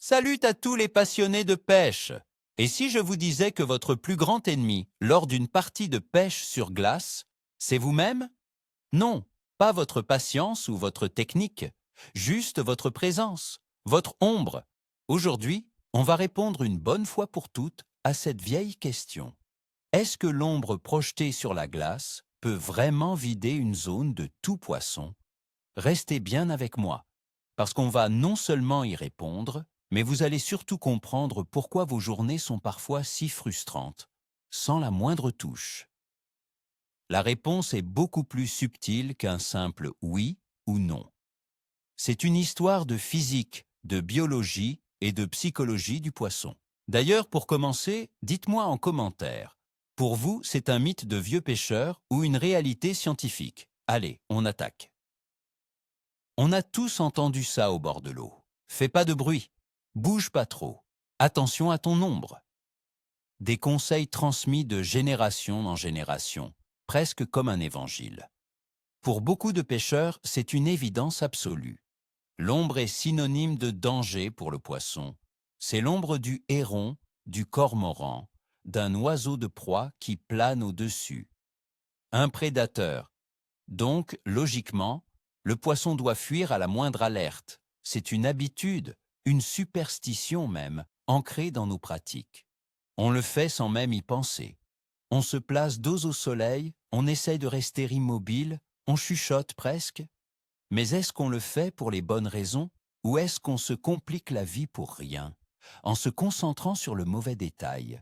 Salut à tous les passionnés de pêche. Et si je vous disais que votre plus grand ennemi, lors d'une partie de pêche sur glace, c'est vous-même? Non, pas votre patience ou votre technique, juste votre présence, votre ombre. Aujourd'hui, on va répondre une bonne fois pour toutes à cette vieille question. Est-ce que l'ombre projetée sur la glace peut vraiment vider une zone de tout poisson? Restez bien avec moi, parce qu'on va non seulement y répondre, mais vous allez surtout comprendre pourquoi vos journées sont parfois si frustrantes, sans la moindre touche. La réponse est beaucoup plus subtile qu'un simple oui ou non. C'est une histoire de physique, de biologie et de psychologie du poisson. D'ailleurs, pour commencer, dites-moi en commentaire. Pour vous, c'est un mythe de vieux pêcheurs ou une réalité scientifique? Allez, on attaque. On a tous entendu ça au bord de l'eau. Fais pas de bruit, bouge pas trop, attention à ton ombre. Des conseils transmis de génération en génération, presque comme un évangile. Pour beaucoup de pêcheurs, c'est une évidence absolue. L'ombre est synonyme de danger pour le poisson. C'est l'ombre du héron, du cormoran, d'un oiseau de proie qui plane au-dessus. Un prédateur. Donc, logiquement, le poisson doit fuir à la moindre alerte. C'est une habitude, une superstition même, ancrée dans nos pratiques. On le fait sans même y penser. On se place dos au soleil, on essaye de rester immobile, on chuchote presque. Mais est-ce qu'on le fait pour les bonnes raisons ou est-ce qu'on se complique la vie pour rien, en se concentrant sur le mauvais détail?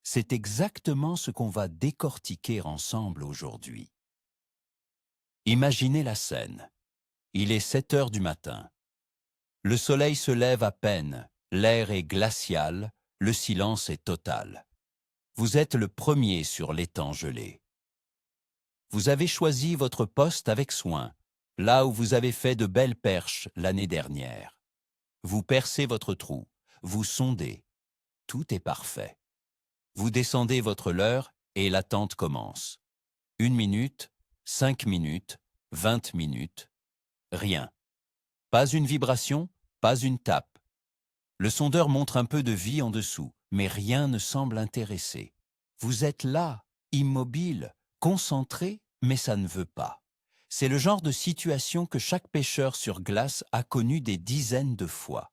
C'est exactement ce qu'on va décortiquer ensemble aujourd'hui. Imaginez la scène. Il est 7 heures du matin. Le soleil se lève à peine, l'air est glacial, le silence est total. Vous êtes le premier sur l'étang gelé. Vous avez choisi votre poste avec soin, là où vous avez fait de belles perches l'année dernière. Vous percez votre trou, vous sondez. Tout est parfait. Vous descendez votre leurre et l'attente commence. 1 minute, 5 minutes, 20 minutes. Rien. Pas une vibration, pas une tape. Le sondeur montre un peu de vie en dessous, mais rien ne semble intéresser. Vous êtes là, immobile, concentré, mais ça ne veut pas. C'est le genre de situation que chaque pêcheur sur glace a connu des dizaines de fois.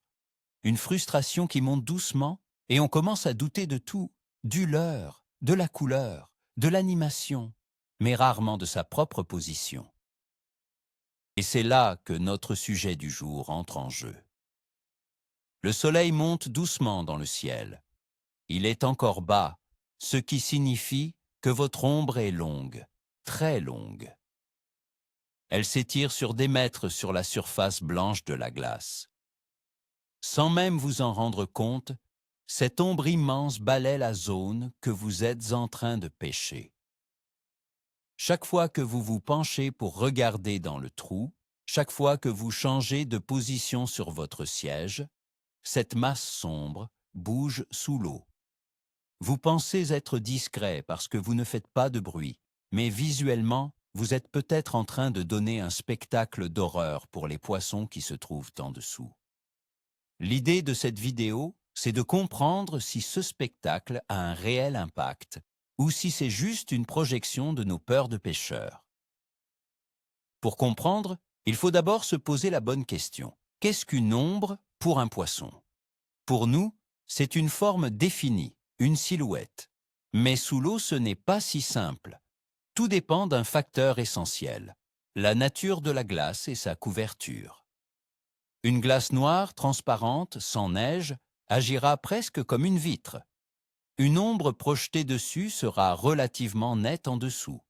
Une frustration qui monte doucement et on commence à douter de tout, du leurre, de la couleur, de l'animation, mais rarement de sa propre position. Et c'est là que notre sujet du jour entre en jeu. Le soleil monte doucement dans le ciel. Il est encore bas, ce qui signifie que votre ombre est longue, très longue. Elle s'étire sur des mètres sur la surface blanche de la glace. Sans même vous en rendre compte, cette ombre immense balaie la zone que vous êtes en train de pêcher. Chaque fois que vous vous penchez pour regarder dans le trou, chaque fois que vous changez de position sur votre siège, cette masse sombre bouge sous l'eau. Vous pensez être discret parce que vous ne faites pas de bruit, mais visuellement, vous êtes peut-être en train de donner un spectacle d'horreur pour les poissons qui se trouvent en dessous. L'idée de cette vidéo, c'est de comprendre si ce spectacle a un réel impact ou si c'est juste une projection de nos peurs de pêcheurs. Pour comprendre, il faut d'abord se poser la bonne question. Qu'est-ce qu'une ombre pour un poisson? Pour nous, c'est une forme définie, une silhouette. Mais sous l'eau, ce n'est pas si simple. Tout dépend d'un facteur essentiel, la nature de la glace et sa couverture. Une glace noire, transparente, sans neige, agira presque comme une vitre. Une ombre projetée dessus sera relativement nette en dessous.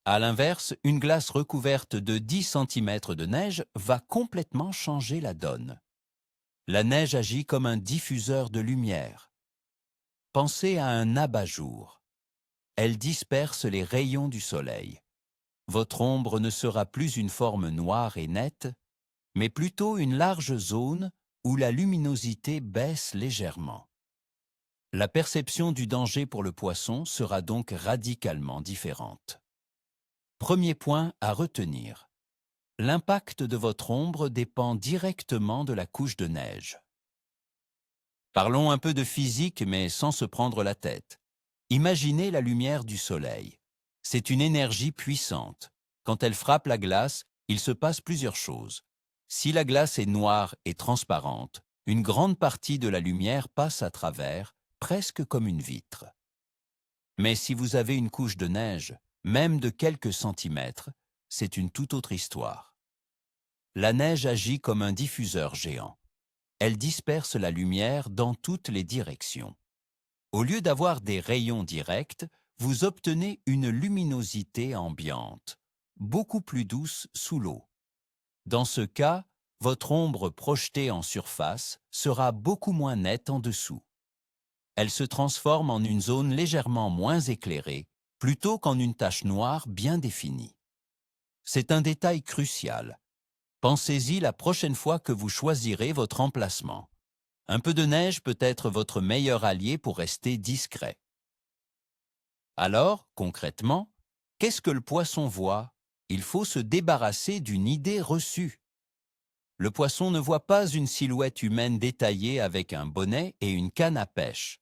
À l'inverse, une glace recouverte de 10 cm de neige va complètement changer la donne. La neige agit comme un diffuseur de lumière. Pensez à un abat-jour. Elle disperse les rayons du soleil. Votre ombre ne sera plus une forme noire et nette, mais plutôt une large zone où la luminosité baisse légèrement. La perception du danger pour le poisson sera donc radicalement différente. Premier point à retenir. L'impact de votre ombre dépend directement de la couche de neige. Parlons un peu de physique, mais sans se prendre la tête. Imaginez la lumière du soleil. C'est une énergie puissante. Quand elle frappe la glace, il se passe plusieurs choses. Si la glace est noire et transparente, une grande partie de la lumière passe à travers, presque comme une vitre. Mais si vous avez une couche de neige, même de quelques centimètres, c'est une toute autre histoire. La neige agit comme un diffuseur géant. Elle disperse la lumière dans toutes les directions. Au lieu d'avoir des rayons directs, vous obtenez une luminosité ambiante, beaucoup plus douce sous l'eau. Dans ce cas, votre ombre projetée en surface sera beaucoup moins nette en dessous. Elle se transforme en une zone légèrement moins éclairée, plutôt qu'en une tache noire bien définie. C'est un détail crucial. Pensez-y la prochaine fois que vous choisirez votre emplacement. Un peu de neige peut être votre meilleur allié pour rester discret. Alors, concrètement, qu'est-ce que le poisson voit? Il faut se débarrasser d'une idée reçue. Le poisson ne voit pas une silhouette humaine détaillée avec un bonnet et une canne à pêche.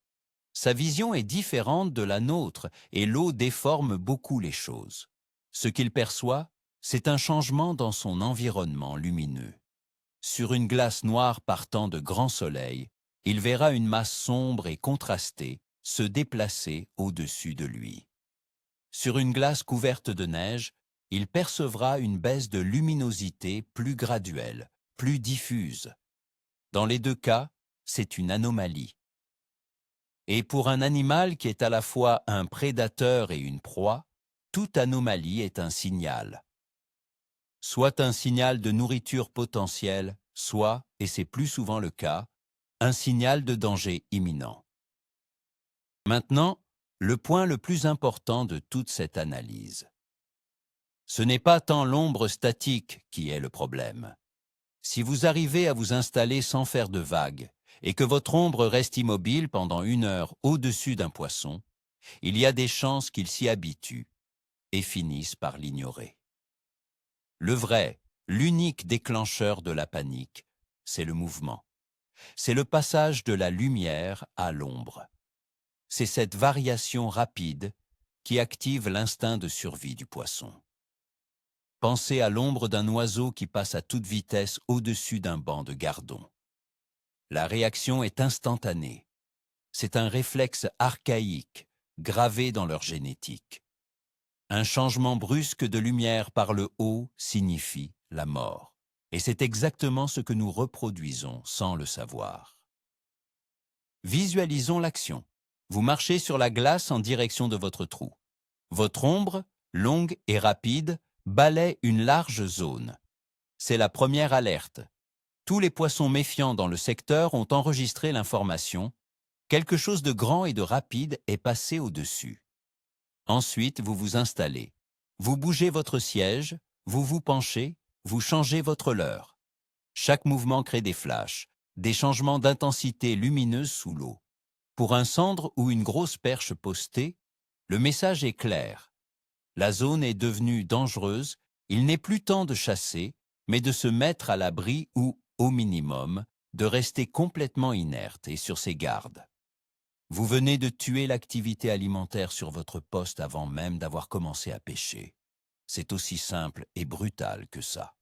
Sa vision est différente de la nôtre et l'eau déforme beaucoup les choses. Ce qu'il perçoit, c'est un changement dans son environnement lumineux. Sur une glace noire partant de grands soleils, il verra une masse sombre et contrastée se déplacer au-dessus de lui. Sur une glace couverte de neige, il percevra une baisse de luminosité plus graduelle, plus diffuse. Dans les deux cas, c'est une anomalie. Et pour un animal qui est à la fois un prédateur et une proie, toute anomalie est un signal. Soit un signal de nourriture potentielle, soit, et c'est plus souvent le cas, un signal de danger imminent. Maintenant, le point le plus important de toute cette analyse. Ce n'est pas tant l'ombre statique qui est le problème. Si vous arrivez à vous installer sans faire de vagues et que votre ombre reste immobile pendant 1 heure au-dessus d'un poisson, il y a des chances qu'il s'y habitue et finisse par l'ignorer. Le vrai, l'unique déclencheur de la panique, c'est le mouvement. C'est le passage de la lumière à l'ombre. C'est cette variation rapide qui active l'instinct de survie du poisson. Pensez à l'ombre d'un oiseau qui passe à toute vitesse au-dessus d'un banc de gardons. La réaction est instantanée. C'est un réflexe archaïque, gravé dans leur génétique. Un changement brusque de lumière par le haut signifie la mort. Et c'est exactement ce que nous reproduisons sans le savoir. Visualisons l'action. Vous marchez sur la glace en direction de votre trou. Votre ombre, longue et rapide, balaie une large zone. C'est la première alerte. Tous les poissons méfiants dans le secteur ont enregistré l'information. Quelque chose de grand et de rapide est passé au-dessus. Ensuite, vous vous installez. Vous bougez votre siège, vous vous penchez, vous changez votre leurre. Chaque mouvement crée des flashs, des changements d'intensité lumineuse sous l'eau. Pour un cendre ou une grosse perche postée, le message est clair. La zone est devenue dangereuse, il n'est plus temps de chasser, mais de se mettre à l'abri ou, au minimum, de rester complètement inerte et sur ses gardes. Vous venez de tuer l'activité alimentaire sur votre poste avant même d'avoir commencé à pêcher. C'est aussi simple et brutal que ça.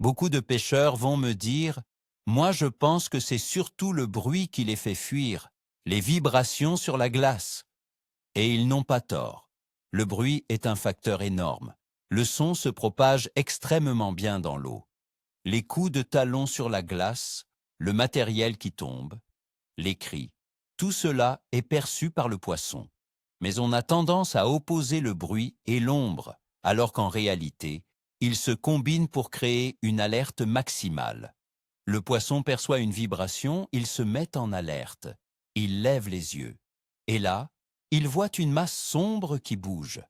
Beaucoup de pêcheurs vont me dire « Moi je pense que c'est surtout le bruit qui les fait fuir, les vibrations sur la glace. » Et ils n'ont pas tort. Le bruit est un facteur énorme. Le son se propage extrêmement bien dans l'eau. Les coups de talon sur la glace, le matériel qui tombe, les cris, tout cela est perçu par le poisson. Mais on a tendance à opposer le bruit et l'ombre, alors qu'en réalité, ils se combinent pour créer une alerte maximale. Le poisson perçoit une vibration, il se met en alerte. Il lève les yeux. Et là, il voit une masse sombre qui bouge.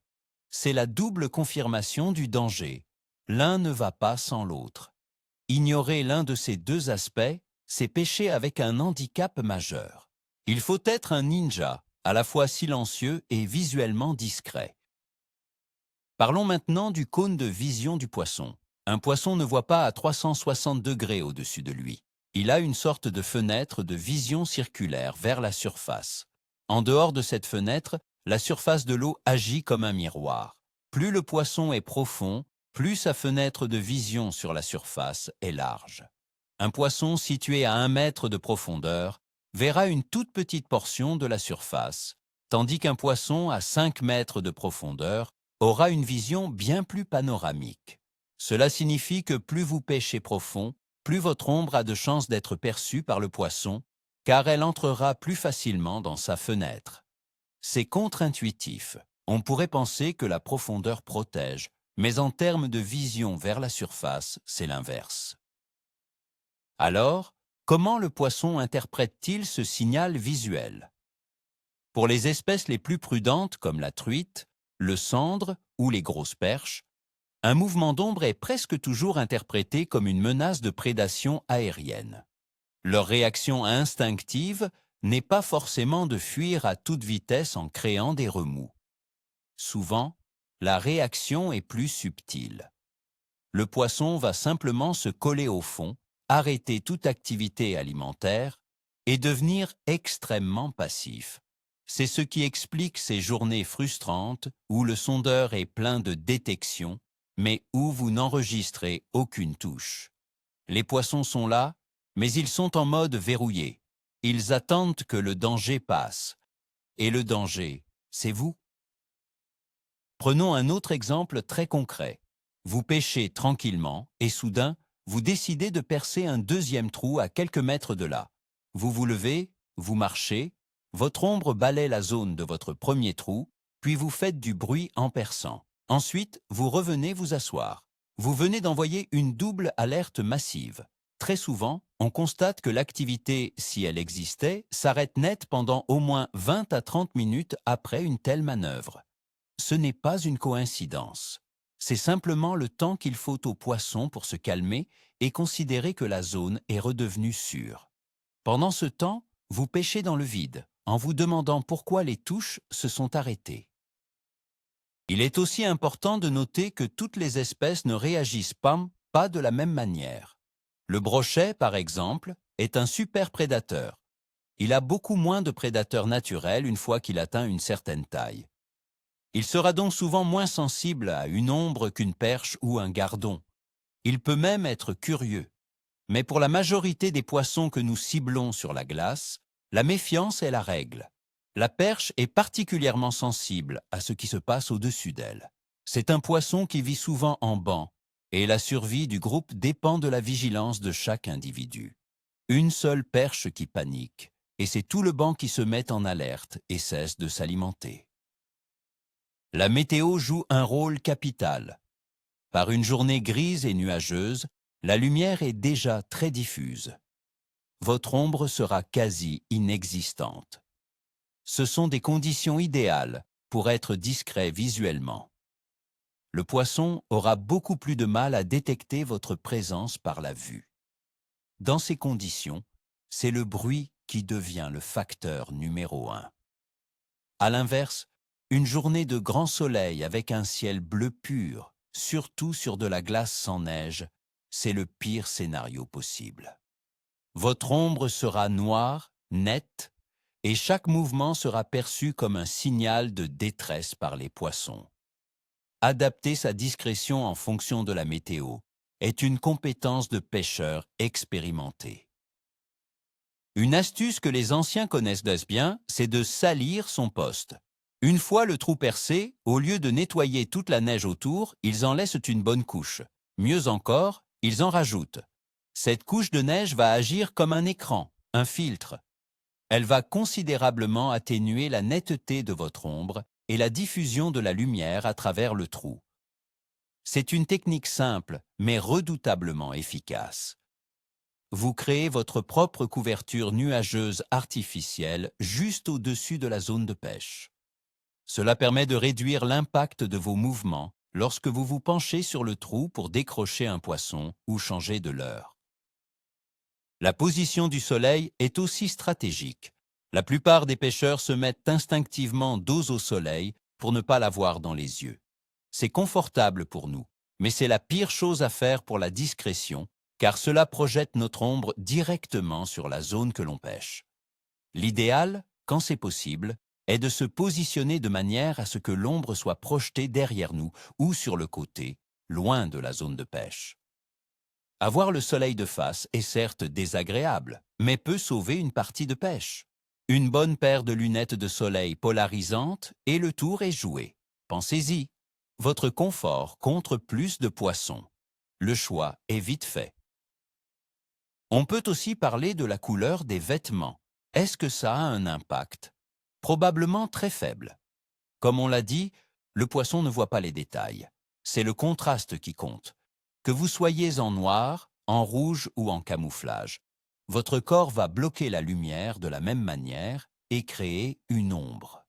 C'est la double confirmation du danger. L'un ne va pas sans l'autre. Ignorer l'un de ces deux aspects, c'est pécher avec un handicap majeur. Il faut être un ninja, à la fois silencieux et visuellement discret. Parlons maintenant du cône de vision du poisson. Un poisson ne voit pas à 360 degrés au-dessus de lui. Il a une sorte de fenêtre de vision circulaire vers la surface. En dehors de cette fenêtre, la surface de l'eau agit comme un miroir. Plus le poisson est profond, plus sa fenêtre de vision sur la surface est large. Un poisson situé à 1 mètre de profondeur verra une toute petite portion de la surface, tandis qu'un poisson à 5 mètres de profondeur aura une vision bien plus panoramique. Cela signifie que plus vous pêchez profond, plus votre ombre a de chances d'être perçue par le poisson, car elle entrera plus facilement dans sa fenêtre. C'est contre-intuitif. On pourrait penser que la profondeur protège, mais en termes de vision vers la surface, c'est l'inverse. Alors, comment le poisson interprète-t-il ce signal visuel? Pour les espèces les plus prudentes comme la truite, le sandre ou les grosses perches, un mouvement d'ombre est presque toujours interprété comme une menace de prédation aérienne. Leur réaction instinctive n'est pas forcément de fuir à toute vitesse en créant des remous. Souvent, la réaction est plus subtile. Le poisson va simplement se coller au fond, arrêter toute activité alimentaire et devenir extrêmement passif. C'est ce qui explique ces journées frustrantes où le sondeur est plein de détections, mais où vous n'enregistrez aucune touche. Les poissons sont là, mais ils sont en mode verrouillé. Ils attendent que le danger passe. Et le danger, c'est vous. Prenons un autre exemple très concret. Vous pêchez tranquillement et soudain, vous décidez de percer un deuxième trou à quelques mètres de là. Vous vous levez, vous marchez, votre ombre balaie la zone de votre premier trou, puis vous faites du bruit en perçant. Ensuite, vous revenez vous asseoir. Vous venez d'envoyer une double alerte massive. Très souvent, on constate que l'activité, si elle existait, s'arrête net pendant au moins 20 à 30 minutes après une telle manœuvre. Ce n'est pas une coïncidence. C'est simplement le temps qu'il faut au poisson pour se calmer et considérer que la zone est redevenue sûre. Pendant ce temps, vous pêchez dans le vide, en vous demandant pourquoi les touches se sont arrêtées. Il est aussi important de noter que toutes les espèces ne réagissent pas de la même manière. Le brochet, par exemple, est un super prédateur. Il a beaucoup moins de prédateurs naturels une fois qu'il atteint une certaine taille. Il sera donc souvent moins sensible à une ombre qu'une perche ou un gardon. Il peut même être curieux. Mais pour la majorité des poissons que nous ciblons sur la glace, la méfiance est la règle. La perche est particulièrement sensible à ce qui se passe au-dessus d'elle. C'est un poisson qui vit souvent en banc, et la survie du groupe dépend de la vigilance de chaque individu. Une seule perche qui panique, et c'est tout le banc qui se met en alerte et cesse de s'alimenter. La météo joue un rôle capital. Par une journée grise et nuageuse, la lumière est déjà très diffuse. Votre ombre sera quasi inexistante. Ce sont des conditions idéales pour être discret visuellement. Le poisson aura beaucoup plus de mal à détecter votre présence par la vue. Dans ces conditions, c'est le bruit qui devient le facteur numéro 1. À l'inverse, une journée de grand soleil avec un ciel bleu pur, surtout sur de la glace sans neige, c'est le pire scénario possible. Votre ombre sera noire, nette, et chaque mouvement sera perçu comme un signal de détresse par les poissons. Adapter sa discrétion en fonction de la météo est une compétence de pêcheur expérimenté. Une astuce que les anciens connaissent bien, c'est de salir son poste. Une fois le trou percé, au lieu de nettoyer toute la neige autour, ils en laissent une bonne couche. Mieux encore, ils en rajoutent. Cette couche de neige va agir comme un écran, un filtre. Elle va considérablement atténuer la netteté de votre ombre et la diffusion de la lumière à travers le trou. C'est une technique simple, mais redoutablement efficace. Vous créez votre propre couverture nuageuse artificielle juste au-dessus de la zone de pêche. Cela permet de réduire l'impact de vos mouvements lorsque vous vous penchez sur le trou pour décrocher un poisson ou changer de leurre. La position du soleil est aussi stratégique. La plupart des pêcheurs se mettent instinctivement dos au soleil pour ne pas l'avoir dans les yeux. C'est confortable pour nous, mais c'est la pire chose à faire pour la discrétion car cela projette notre ombre directement sur la zone que l'on pêche. L'idéal, quand c'est possible, est de se positionner de manière à ce que l'ombre soit projetée derrière nous ou sur le côté, loin de la zone de pêche. Avoir le soleil de face est certes désagréable, mais peut sauver une partie de pêche. Une bonne paire de lunettes de soleil polarisantes et le tour est joué. Pensez-y, votre confort contre plus de poissons. Le choix est vite fait. On peut aussi parler de la couleur des vêtements. Est-ce que ça a un impact? Probablement très faible. Comme on l'a dit, le poisson ne voit pas les détails. C'est le contraste qui compte. Que vous soyez en noir, en rouge ou en camouflage, votre corps va bloquer la lumière de la même manière et créer une ombre.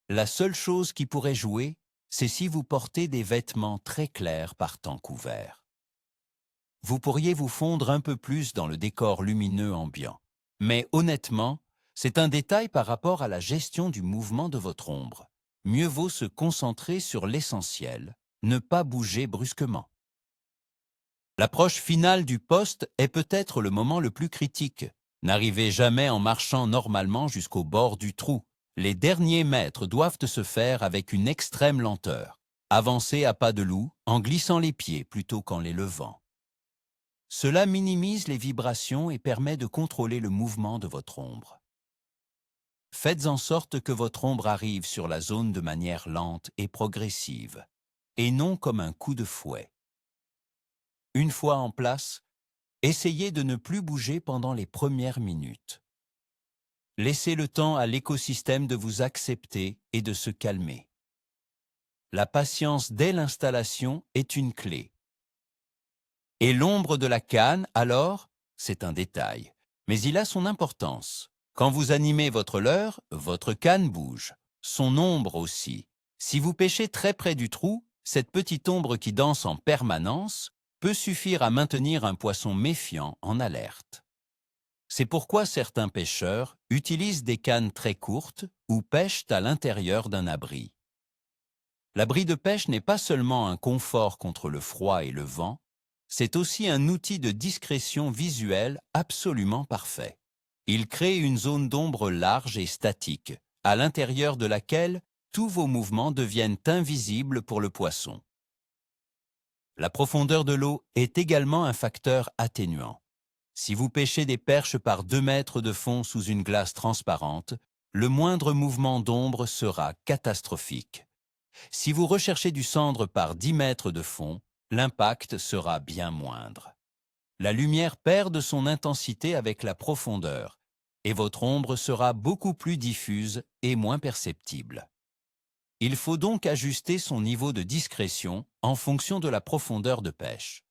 La seule chose qui pourrait jouer, c'est si vous portez des vêtements très clairs par temps couvert. Vous pourriez vous fondre un peu plus dans le décor lumineux ambiant. Mais honnêtement, c'est un détail par rapport à la gestion du mouvement de votre ombre. Mieux vaut se concentrer sur l'essentiel, ne pas bouger brusquement. L'approche finale du poste est peut-être le moment le plus critique. N'arrivez jamais en marchant normalement jusqu'au bord du trou. Les derniers mètres doivent se faire avec une extrême lenteur. Avancez à pas de loup en glissant les pieds plutôt qu'en les levant. Cela minimise les vibrations et permet de contrôler le mouvement de votre ombre. Faites en sorte que votre ombre arrive sur la zone de manière lente et progressive, et non comme un coup de fouet. Une fois en place, essayez de ne plus bouger pendant les premières minutes. Laissez le temps à l'écosystème de vous accepter et de se calmer. La patience dès l'installation est une clé. Et l'ombre de la canne, alors, c'est un détail, mais il a son importance. Quand vous animez votre leurre, votre canne bouge, son ombre aussi. Si vous pêchez très près du trou, cette petite ombre qui danse en permanence peut suffire à maintenir un poisson méfiant en alerte. C'est pourquoi certains pêcheurs utilisent des cannes très courtes ou pêchent à l'intérieur d'un abri. L'abri de pêche n'est pas seulement un confort contre le froid et le vent, c'est aussi un outil de discrétion visuelle absolument parfait. Il crée une zone d'ombre large et statique, à l'intérieur de laquelle tous vos mouvements deviennent invisibles pour le poisson. La profondeur de l'eau est également un facteur atténuant. Si vous pêchez des perches par 2 mètres de fond sous une glace transparente, le moindre mouvement d'ombre sera catastrophique. Si vous recherchez du cendre par 10 mètres de fond, l'impact sera bien moindre. La lumière perd de son intensité avec la profondeur, et votre ombre sera beaucoup plus diffuse et moins perceptible. Il faut donc ajuster son niveau de discrétion en fonction de la profondeur de pêche.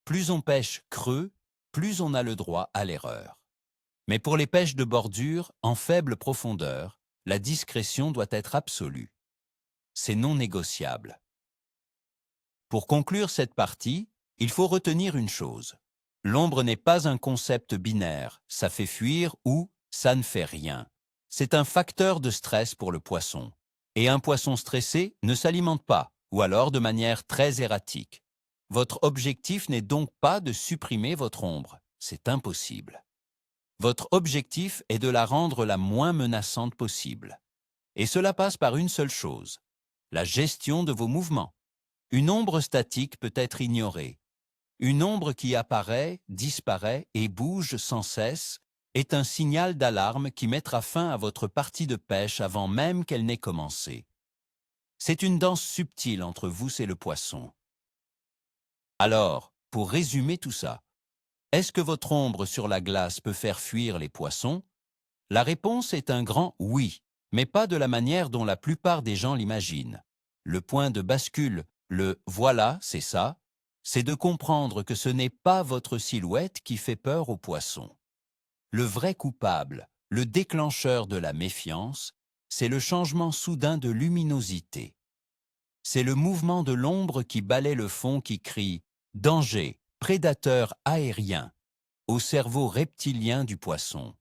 Plus on pêche creux, plus on a le droit à l'erreur. Mais pour les pêches de bordure, en faible profondeur, la discrétion doit être absolue. C'est non négociable. Pour conclure cette partie, il faut retenir une chose. L'ombre n'est pas un concept binaire, ça fait fuir ou ça ne fait rien. C'est un facteur de stress pour le poisson. Et un poisson stressé ne s'alimente pas, ou alors de manière très erratique. Votre objectif n'est donc pas de supprimer votre ombre, c'est impossible. Votre objectif est de la rendre la moins menaçante possible. Et cela passe par une seule chose, la gestion de vos mouvements. Une ombre statique peut être ignorée. Une ombre qui apparaît, disparaît et bouge sans cesse est un signal d'alarme qui mettra fin à votre partie de pêche avant même qu'elle n'ait commencé. C'est une danse subtile entre vous et le poisson. Alors, pour résumer tout ça, est-ce que votre ombre sur la glace peut faire fuir les poissons? La réponse est un grand oui, mais pas de la manière dont la plupart des gens l'imaginent. Le point de bascule, le « voilà, c'est ça », c'est de comprendre que ce n'est pas votre silhouette qui fait peur aux poissons. Le vrai coupable, le déclencheur de la méfiance, c'est le changement soudain de luminosité. C'est le mouvement de l'ombre qui balaie le fond qui crie « danger, prédateur aérien » au cerveau reptilien du poisson.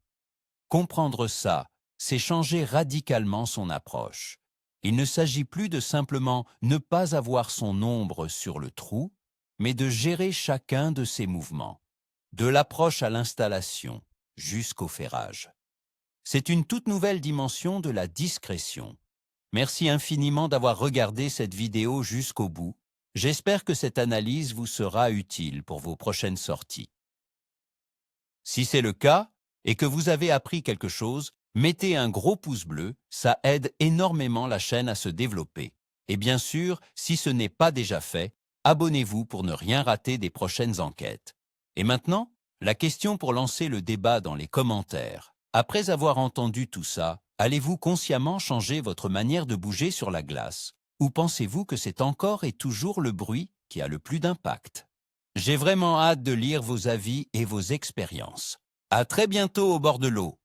Comprendre ça, c'est changer radicalement son approche. Il ne s'agit plus de simplement ne pas avoir son ombre sur le trou, mais de gérer chacun de ces mouvements, de l'approche à l'installation jusqu'au ferrage. C'est une toute nouvelle dimension de la discrétion. Merci infiniment d'avoir regardé cette vidéo jusqu'au bout. J'espère que cette analyse vous sera utile pour vos prochaines sorties. Si c'est le cas et que vous avez appris quelque chose, mettez un gros pouce bleu, ça aide énormément la chaîne à se développer. Et bien sûr, si ce n'est pas déjà fait, abonnez-vous pour ne rien rater des prochaines enquêtes. Et maintenant, la question pour lancer le débat dans les commentaires. Après avoir entendu tout ça, allez-vous consciemment changer votre manière de bouger sur la glace? Ou pensez-vous que c'est encore et toujours le bruit qui a le plus d'impact? J'ai vraiment hâte de lire vos avis et vos expériences. À très bientôt au bord de l'eau.